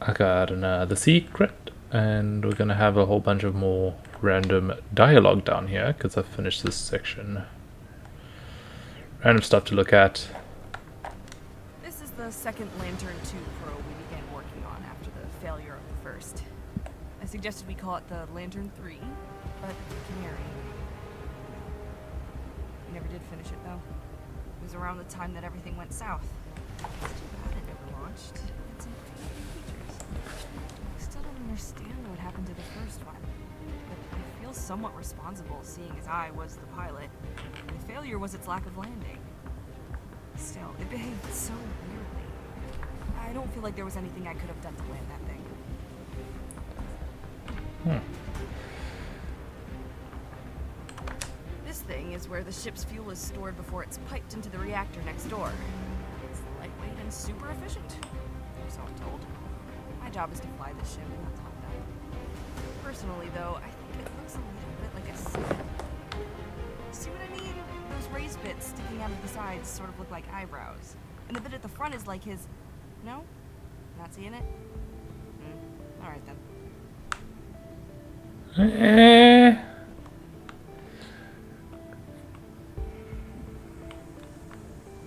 I got another secret, and we're gonna have a whole bunch of more random dialogue down here because I've finished this section. Random stuff to look at. This is the second Lantern 2 probe we began working on after the failure of the first. I suggested we call it the Lantern 3, but Canary. We never did finish it though. It was around the time that everything went south. It's too bad it never launched. It's some features. I still don't understand what happened to the first one. But I feel somewhat responsible seeing as I was the pilot. The failure was its lack of landing. Still, it behaved so weirdly. I don't feel like there was anything I could have done to land that thing. This thing is where the ship's fuel is stored before it's piped into the reactor next door. It's lightweight and super efficient, so I'm told. My job is to fly this ship, not top it up. Personally, though, I think it looks a little bit like a snake. See what I mean? Those raised bits sticking out of the sides sort of look like eyebrows. And the bit at the front is like his... No? Not seeing it? Alright then.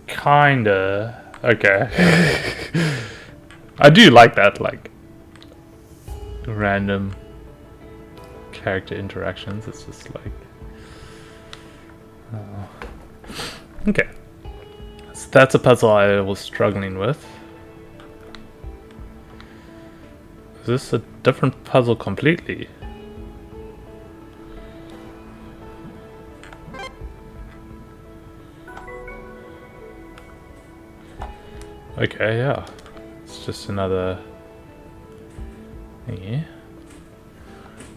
Kinda. Okay. I do like that, like, random character interactions. It's just like... Okay. So that's a puzzle I was struggling with. Is this a different puzzle completely? Okay, yeah. It's just another thingy.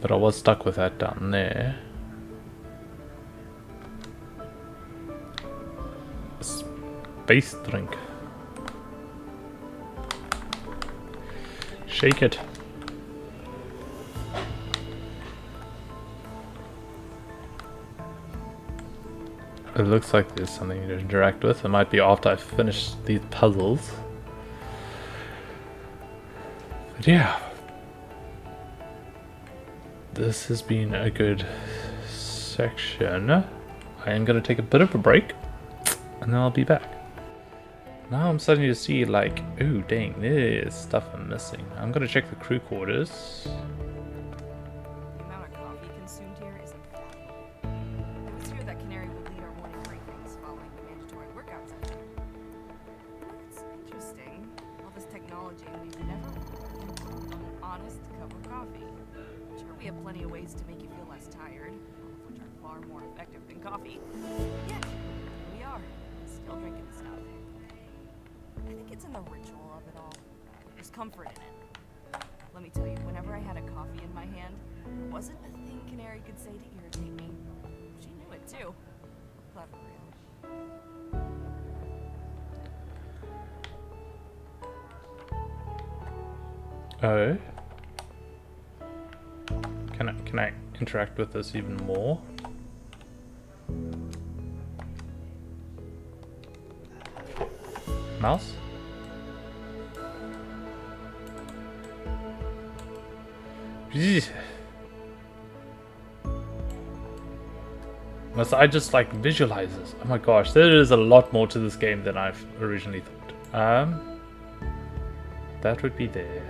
But I was stuck with that down there. Space drink. Shake it. It looks like there's something to interact with. It might be after I finish these puzzles. But yeah. This has been a good section. I am going to take a bit of a break. And then I'll be back. Now I'm starting to see like, oh dang, there's stuff I'm missing. I'm going to check the crew quarters. The amount of coffee consumed here is incredible. It was here that Canary would lead our morning briefings following the mandatory workout session. It's interesting, all this technology and we've never on an honest cup of coffee. Sure, we have plenty of ways to make you feel less tired, all of which are far more effective than coffee. Yet, here we are, still drinking the stuff. I think it's in the ritual of it all. There's comfort in it. Let me tell you, whenever I had a coffee in my hand, there wasn't a thing Canary could say to irritate me. She knew it too. Clever, really. Oh. Can I interact with this even more? Mouse? Must I just like visualize this? Oh my gosh, there is a lot more to this game than I've originally thought. That would be there.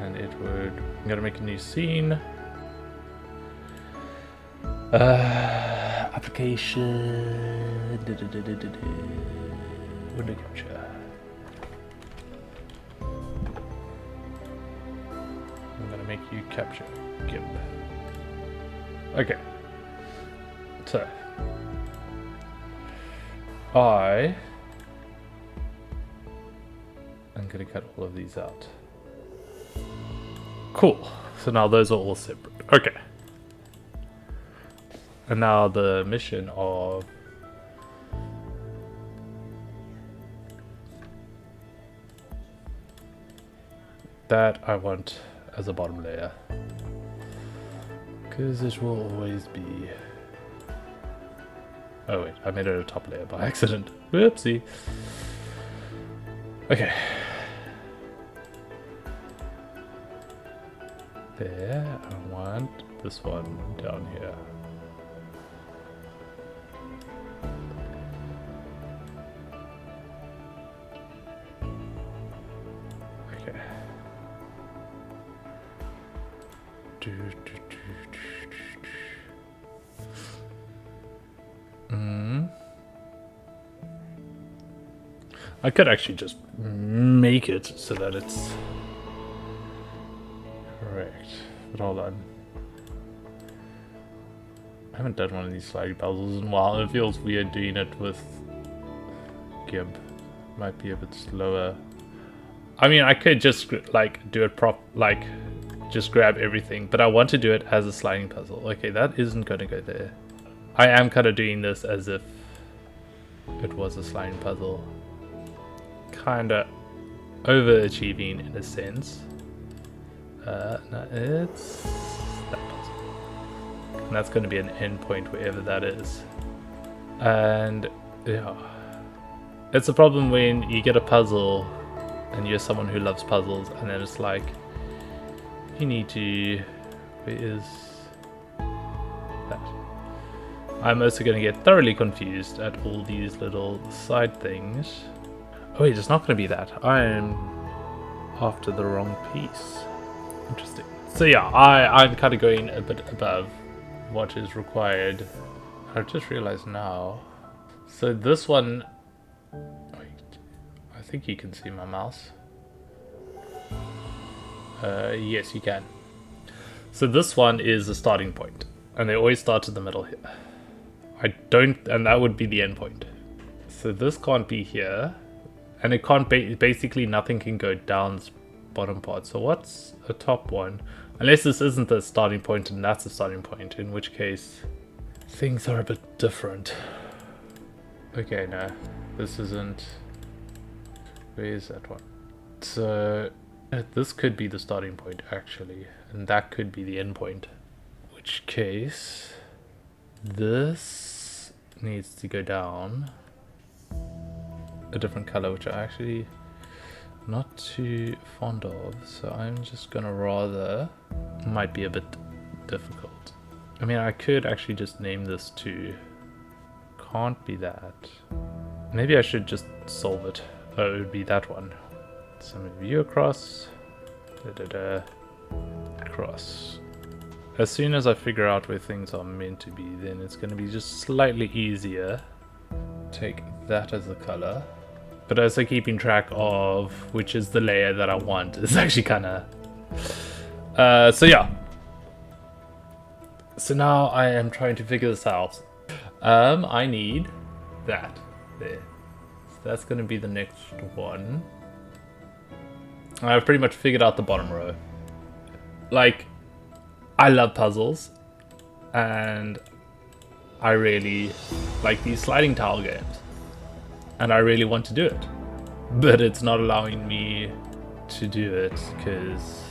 And it would... I'm gonna make a new scene. Application... Window capture. I'm gonna make you capture GIMP. Okay. So. I'm gonna cut all of these out. Cool. So now those are all separate. Okay. And now the mission of that I want as a bottom layer. Because it will always be... Oh wait, I made it a top layer by accident. Whoopsie. Okay. there. I want this one down here. Okay. I could actually just make it so that it's correct. But hold on. I haven't done one of these sliding puzzles in a while. It feels weird doing it with Gib. Might be a bit slower. I mean, I could just like do it just grab everything, but I want to do it as a sliding puzzle. Okay, that isn't going to go there. I am kind of doing this as if it was a sliding puzzle. Kind of overachieving in a sense. No, it's that puzzle. And that's going to be an endpoint wherever that is. And yeah, it's a problem when you get a puzzle and you're someone who loves puzzles, and then it's like you need to. Where is that? I'm also going to get thoroughly confused at all these little side things. Oh wait, it's not going to be that. I am after the wrong piece. Interesting. So yeah, I'm kind of going a bit above what is required. I've just realized now. So this one... Wait, I think you can see my mouse. Yes, you can. So this one is the starting point. And they always start in the middle here. And that would be the end point. So this can't be here. And it can't basically nothing can go down this bottom part. So what's a top one? Unless this isn't the starting point and that's the starting point, in which case things are a bit different. Okay, no, this isn't. Where is that one? So this could be the starting point actually, and that could be the end point. In which case this needs to go down a different color, which I actually not too fond of, so I'm just gonna rather, might be a bit difficult. I mean, I could actually just name this to, can't be that. Maybe I should just solve it. Oh, it would be that one. So move you across, across. As soon as I figure out where things are meant to be, then it's gonna be just slightly easier. Take that as a color. But also keeping track of which is the layer that I want is actually kind of... so yeah. So now I am trying to figure this out. I need that there. So that's going to be the next one. I've pretty much figured out the bottom row. Like, I love puzzles. And I really like these sliding tile games. And I really want to do it, but it's not allowing me to do it because,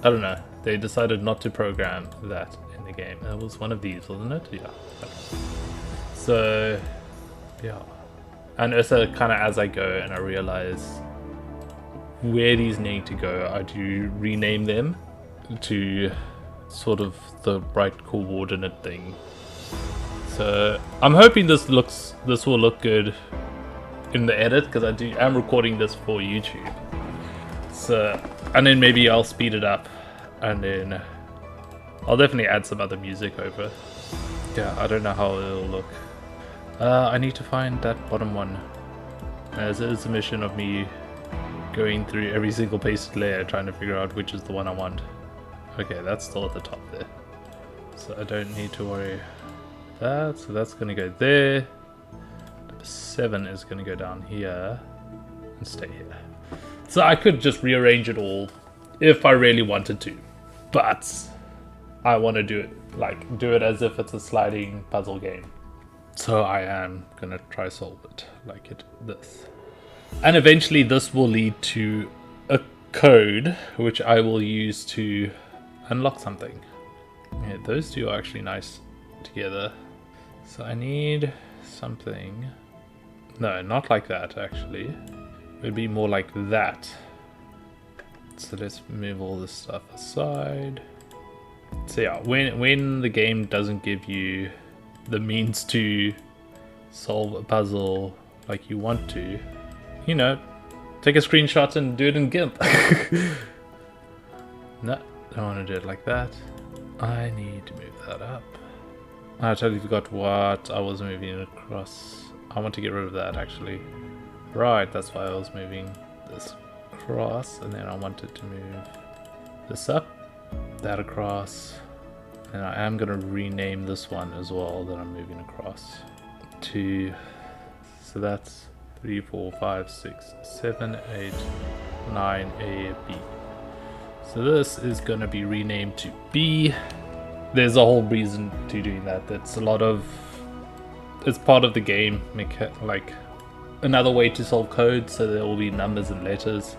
I don't know, they decided not to program that in the game. It was one of these, wasn't it? Yeah. So, yeah. And also kind of as I go and I realize where these need to go, I do rename them to sort of the bright coordinate thing. So I'm hoping this will look good in the edit, because I'm recording this for YouTube. So, and then maybe I'll speed it up, and then I'll definitely add some other music over. Yeah, I don't know how it'll look. I need to find that bottom one. As it is a mission of me going through every single pasted layer, trying to figure out which is the one I want. Okay, that's still at the top there, so I don't need to worry. That, so that's going to go there. Number 7 is going to go down here and stay here. So I could just rearrange it all if I really wanted to, but I want to do it as if it's a sliding puzzle game. So I am going to try solve it like this. And eventually this will lead to a code which I will use to unlock something. Yeah, those two are actually nice together. So I need something. No, not like that actually. It would be more like that. So let's move all this stuff aside. So yeah, when the game doesn't give you the means to solve a puzzle like you want to, you know, take a screenshot and do it in GIMP. No, don't want to do it like that. I need to move that up. I totally forgot what I was moving across. I want to get rid of that actually. Right, that's why I was moving this across, and then I wanted to move this up, that across, and I am going to rename this one as well that I'm moving across to, so that's 3, 4, 5, 6, 7, 8, 9, A, B. So this is going to be renamed to B. There's a whole reason to doing that. It's it's part of the game, like another way to solve code, so there will be numbers and letters.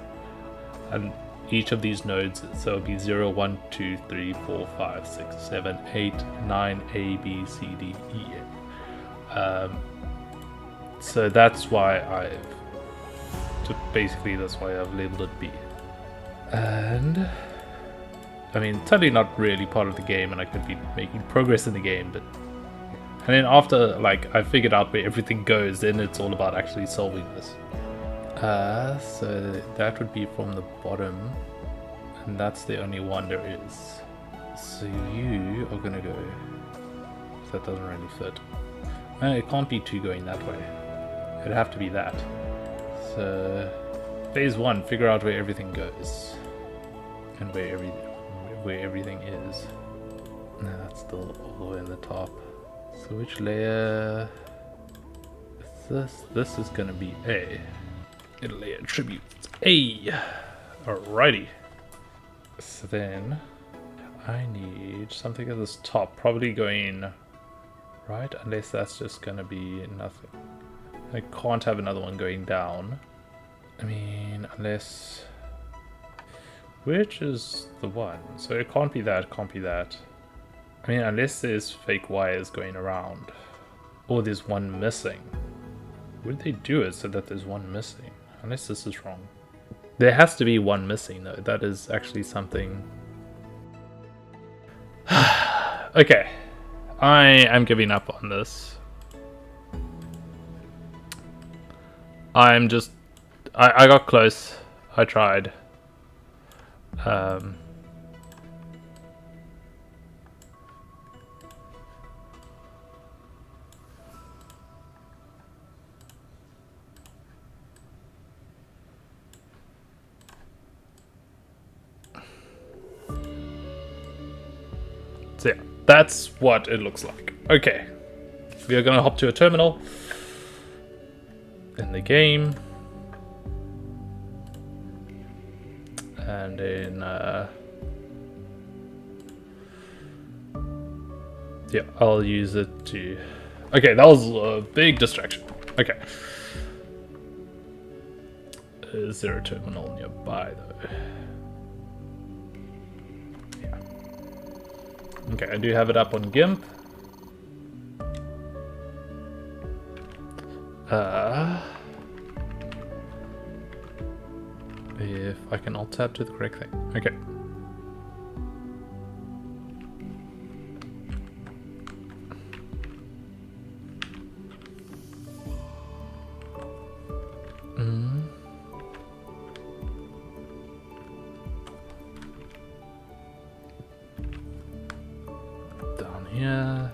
And each of these nodes, so it'll be 0, 1, 2, 3, 4, 5, 6, 7, 8, 9, A, B, C, D, E, F. So that's why that's why I've labeled it B. And I mean, totally not really part of the game, and I could be making progress in the game, but and then after like I figured out where everything goes, then it's all about actually solving this. So that would be from the bottom, and that's the only one there is. So you are gonna go. So that doesn't really fit. It can't be 2 going that way. It'd have to be that. So phase 1, figure out where everything goes and where everything is. No, that's still all the way in the top. So which layer is this? This is gonna be A. It'll lay attributes A. Alrighty. So then I need something at this top, probably going right, unless that's just gonna be nothing. I can't have another one going down. I mean, unless, which is the one? So it can't be that, can't be that. I mean, unless there's fake wires going around, or there's one missing. Would they do it so that there's one missing? Unless this is wrong. There has to be one missing though. That is actually something. Okay. I am giving up on this. I got close. I tried. So yeah, that's what it looks like. Okay, we are gonna hop to a terminal in the game, and then yeah, I'll use it to. Okay, that was a big distraction. Okay, is there a terminal nearby though? Okay, I do have it up on GIMP. If I can alt tab to the correct thing. Okay. Down here.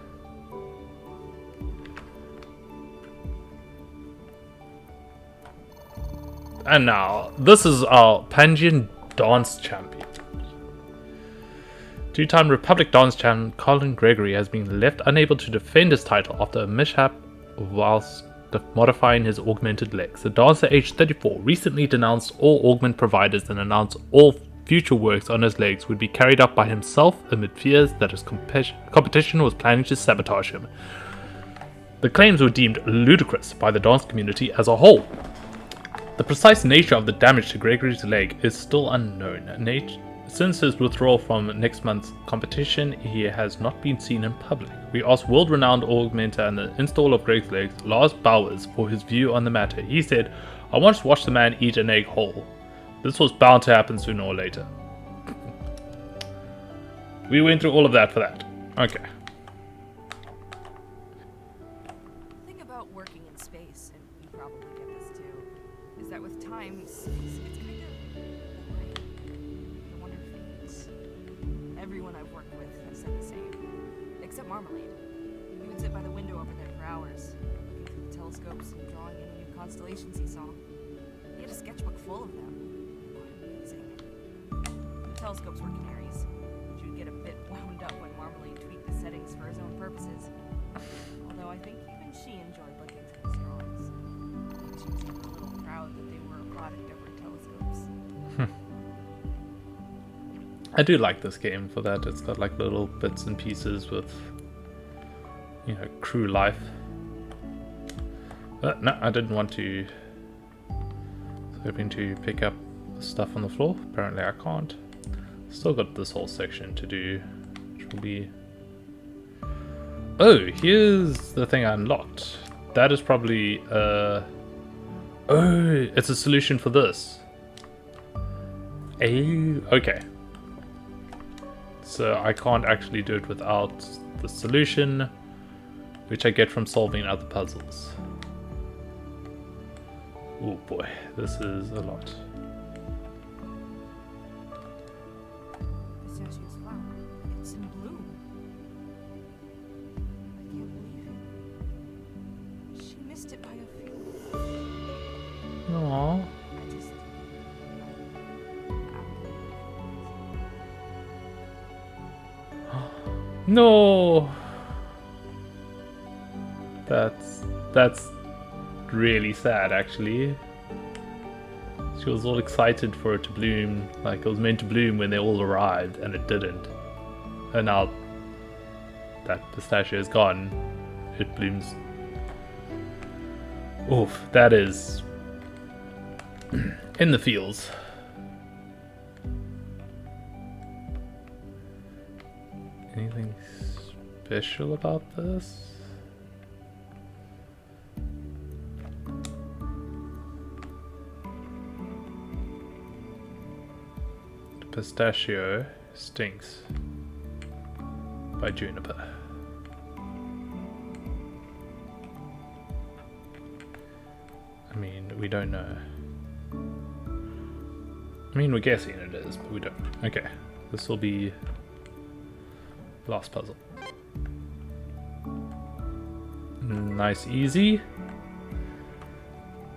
And now, this is our Pangian dance champion. Two-time Republic dance champion Colin Gregory has been left unable to defend his title after a mishap whilst modifying his augmented legs. The dancer, aged 34, recently denounced all augment providers and announced all future works on his legs would be carried out by himself amid fears that his competition was planning to sabotage him. The claims were deemed ludicrous by the dance community as a whole. The precise nature of the damage to Gregory's leg is still unknown. Since his withdrawal from next month's competition, he has not been seen in public. We asked world-renowned augmenter and the installer of Greg's legs, Lars Bowers, for his view on the matter. He said, "I once watched the man eat an egg whole. This was bound to happen sooner or later. We went through all of that for that. Okay. The thing about working in space, and you probably get this too, is that with time, space gets kind of boring. The wonder fades. Everyone I've worked with has said the same. Except Marmalade. He would sit by the window over there for hours, looking through the telescopes and drawing any new constellations he saw. He had a sketchbook full of them. Amazing. The telescopes were canaries. She would get a bit wound up when Marmalade tweaked the settings for his own purposes. Although I think even she enjoyed looking through his drawings. She seemed a little proud that they were a product of her telescopes. I do like this game for that. It's got like little bits and pieces with, you know, crew life. But no, I didn't want to. I was hoping to pick up the stuff on the floor. Apparently I can't. Still got this whole section to do, which will be... Oh, here's the thing I unlocked. That is probably, Oh, it's a solution for this. Oh, okay. So I can't actually do it without the solution, which I get from solving other puzzles. Oh boy, this is a lot. Pistachios flower. It's in bloom. I can't believe it. She missed it by a few. Aww. I just... No! That's really sad, actually. She was all excited for it to bloom, like it was meant to bloom when they all arrived, and it didn't. And now that pistachio is gone, it blooms. Oof, that is in the feels. Anything special about this? Pistachio Stinks by Juniper. I mean, we don't know. I mean, we're guessing it is, but we don't. Okay, this will be last puzzle. Nice, easy.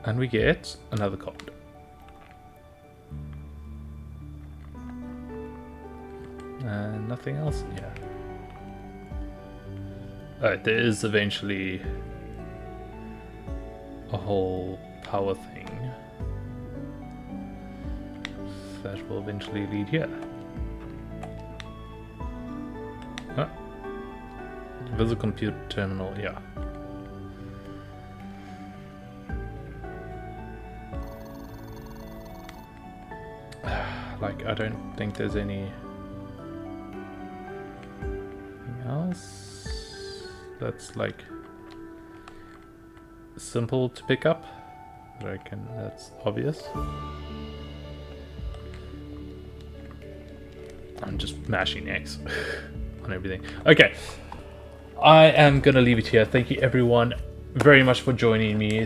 And we get another card. And nothing else in here. Alright, there is eventually a whole power thing that will eventually lead here. Huh? Visual computer terminal, yeah. Like, I don't think there's any else that's like simple to pick up. I reckon that's obvious. I'm just mashing X on everything. Okay, I am gonna leave it here. Thank you everyone very much for joining me.